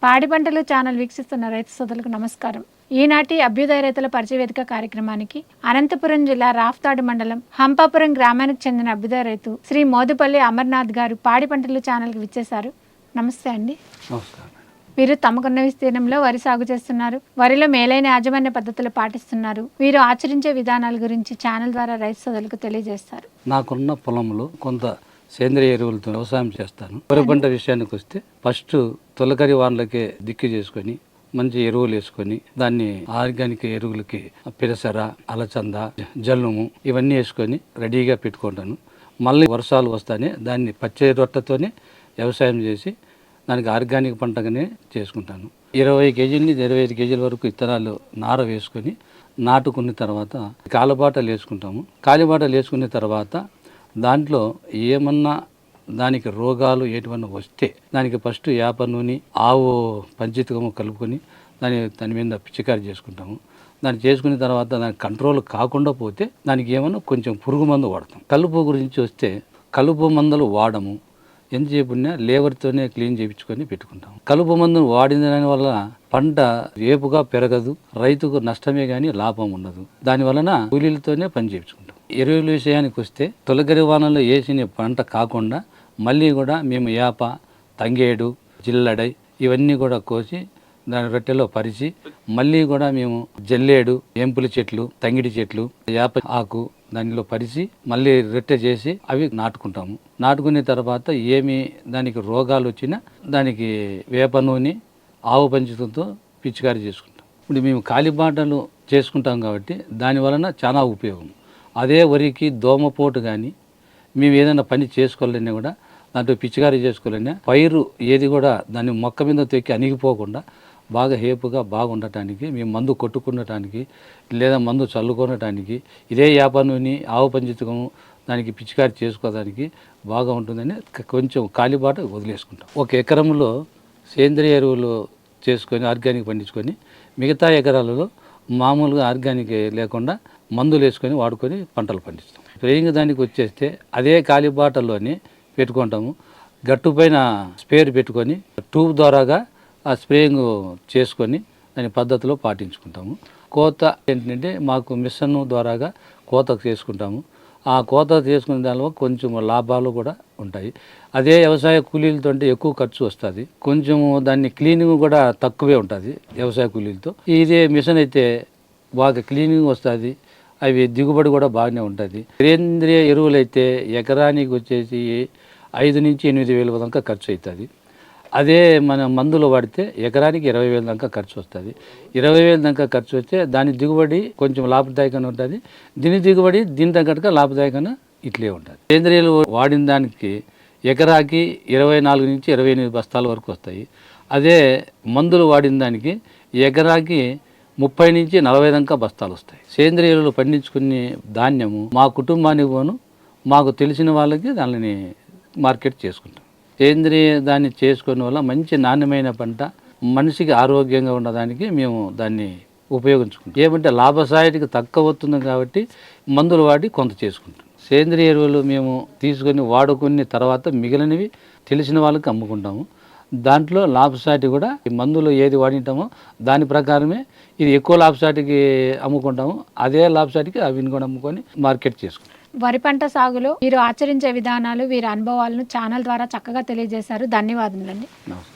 పాడి పంటలు ఛానల్ వీక్షిస్తున్న రైతు సోదరులకు నమస్కారం. ఈనాటి అభ్యుదయ రైతుల పరిచయ వేదిక కార్యక్రమానికి అనంతపురం జిల్లా రాఫ్తాడు మండలం హంపాపురం గ్రామానికి చెందిన అభ్యుదయ రైతు శ్రీ మోదుపల్లి అమర్నాథ్ గారు పాడి పంటలు ఛానల్కి విచ్చేశారు. నమస్తే అండి. నమస్కారం. వీరు తమకున్న విస్తీర్ణంలో వరి సాగు చేస్తున్నారు. వరిలో మేలైన యాజమాన్య పద్ధతులు పాటిస్తున్నారు. వీరు ఆచరించే విధానాల గురించి ఛానల్ ద్వారా రైతు సోదరులకు తెలియజేస్తారు. నాకున్న పొలంలో కొంత సేంద్రియ ఎరువులతో వ్యవసాయం చేస్తాను. వరి పంట విషయానికి వస్తే ఫస్ట్ తొలకరి వానలకే దిక్కు చేసుకొని మంచి ఎరువులు వేసుకొని దాన్ని ఆర్గానిక్ ఎరువులకి పిరసర, అలచంద, జల్లుము ఇవన్నీ వేసుకొని రెడీగా పెట్టుకుంటాను. మళ్ళీ వర్షాలు వస్తానే దాన్ని పచ్చి రొట్టెతోనే వ్యవసాయం చేసి దానికి ఆర్గానిక్ పంటగానే చేసుకుంటాను. 20 కేజీల నుంచి 25 కేజీల వరకు ఇత్తనాలు నార వేసుకొని నాటుకున్న తర్వాత కాలిబాటలు వేసుకుంటాము. కాలిబాటలు వేసుకున్న తర్వాత దాంట్లో ఏమన్నా దానికి రోగాలు ఎటువంటి వస్తే దానికి ఫస్ట్ వేప నూనె, ఆవు పంచితకము కలుపుకొని దాని మీద పిచికారి చేసుకుంటాము. దాన్ని చేసుకున్న తర్వాత దానికి కంట్రోల్ కాకుండా పోతే దానికి ఏమన్నా కొంచెం పురుగు మందు వాడతాం. కలుపు గురించి వస్తే కలుపు మందులు వాడము. ఎంత చెప్పున్నా లేబర్తోనే క్లీన్ చేయించుకొని పెట్టుకుంటాం. కలుపు మందును వాడిన దాని వల్ల పంట ఏపుగా పెరగదు, రైతుకు నష్టమే కానీ లాభం ఉండదు. దాని వలన కూలీలతోనే పని చేయించుకుంటాం. ఎరువుల విషయానికి వస్తే తొలగరి వానలో వేసిన పంట కాకుండా మళ్ళీ కూడా మేము యాప, తంగేడు, జిల్లడై ఇవన్నీ కూడా కోసి దాని రొట్టెలో పరిచి మళ్ళీ కూడా మేము జల్లేడు, ఎంపుల చెట్లు, తంగిడి చెట్లు, యాప ఆకు దానిలో పరిచి మళ్ళీ రొట్టె చేసి అవి నాటుకుంటాము. నాటుకున్న తర్వాత ఏమి దానికి రోగాలు వచ్చినా దానికి వేప నూనె, ఆవు పంచితంతో పిచికారి చేసుకుంటాం. ఇప్పుడు మేము కాలిబాటలు చేసుకుంటాం కాబట్టి దాని వలన చాలా ఉపయోగం. అదే వరికి దోమపోటు కానీ మేము ఏదైనా పని చేసుకోవాలన్నా కూడా దాంట్లో పిచికారి చేసుకోవాలన్నా పైరు ఏది కూడా దాన్ని మొక్క మీద తొక్కి అణిగిపోకుండా బాగా హేపుగా బాగుండటానికి మేము మందు కొట్టుకునటానికి లేదా మందు చల్లుకొనటానికి ఇదే యాప నూనె, ఆవు పంచితకము దానికి పిచికారి చేసుకోవడానికి బాగా ఉంటుందని కొంచెం కాలిబాట వదిలేసుకుంటాం. 1 ఎకరంలో సేంద్రియ ఎరువులు చేసుకొని ఆర్గానిక్ పండించుకొని మిగతా ఎకరాలలో మామూలుగా ఆర్గానిక్ లేకుండా మందులు వేసుకొని వాడుకొని పంటలు పండిస్తాం. స్ప్రేయింగ్ దానికి వచ్చేస్తే అదే కాలిబాటలోనే పెట్టుకుంటాము. గట్టు పైన స్ప్రేయర్ పెట్టుకొని ట్యూబ్ ద్వారాగా ఆ స్ప్రేయింగ్ చేసుకొని దాని పద్ధతిలో పాటించుకుంటాము. కోత ఏంటంటే మాకు మిషన్ ద్వారాగా కోత చేసుకుంటాము. ఆ కోత చేసుకునే దానిలో కొంచెం లాభాలు కూడా ఉంటాయి. అదే వ్యవసాయ కూలీలతో అంటే ఎక్కువ ఖర్చు వస్తుంది, కొంచెం దాన్ని క్లీనింగ్ కూడా తక్కువే ఉంటుంది వ్యవసాయ కూలీలతో. ఇదే మిషన్ అయితే బాగా క్లీనింగ్ వస్తుంది, అవి దిగుబడి కూడా బాగానే ఉంటుంది. సేంద్రియ ఎరువులు అయితే ఎకరానికి వచ్చేసి 5 నుంచి 8 వేల దాకా ఖర్చు అవుతుంది. అదే మన మందులు వాడితే ఎకరానికి 20 వేల దాకా ఖర్చు వస్తుంది. 20 వేల దాకా ఖర్చు వస్తే దాని దిగుబడి కొంచెం లాభదాయకంగా ఉంటుంది. దీని దిగుబడి దీని తగ్గట్టుగా లాభదాయకంగా ఇట్లే ఉంటుంది. సేంద్రియాలు వాడిన దానికి ఎకరాకి 24 నుంచి 28 బస్తాల వరకు వస్తాయి. అదే మందులు వాడిన దానికి ఎకరాకి 30 నుంచి 40 దాకా బస్తాలు వస్తాయి. సేంద్రియ ఎరువులు పండించుకునే ధాన్యము మా కుటుంబానికి పోను, మాకు తెలిసిన వాళ్ళకి దానిని మార్కెట్ చేసుకుంటాం. సేంద్రియ దాన్ని చేసుకునే వల్ల మంచి నాణ్యమైన పంట మనిషికి ఆరోగ్యంగా ఉండడానికి మేము దాన్ని ఉపయోగించుకుంటాం. ఏమంటే లాభసాటికి తక్కువ వస్తుంది కాబట్టి మందులు వాడి కొంత చేసుకుంటాం. సేంద్రియ ఎరువులు మేము తీసుకొని వాడుకున్న తర్వాత మిగిలినవి తెలిసిన వాళ్ళకి అమ్ముకుంటాము. దాంట్లో లాభసాటి కూడా ఈ మందులు ఏది వాడింటామో దాని ప్రకారమే ఇది ఎక్కువ లాభసాటికి అమ్ముకుంటాము. అదే లాభసాటికి అవిని కూడా అమ్ముకొని మార్కెట్ చేసుకుంటాం. వరి పంట సాగులో వీరు ఆచరించే విధానాలు, వీరి అనుభవాలను ఛానల్ ద్వారా చక్కగా తెలియజేశారు. ధన్యవాదములండి. నమస్తే.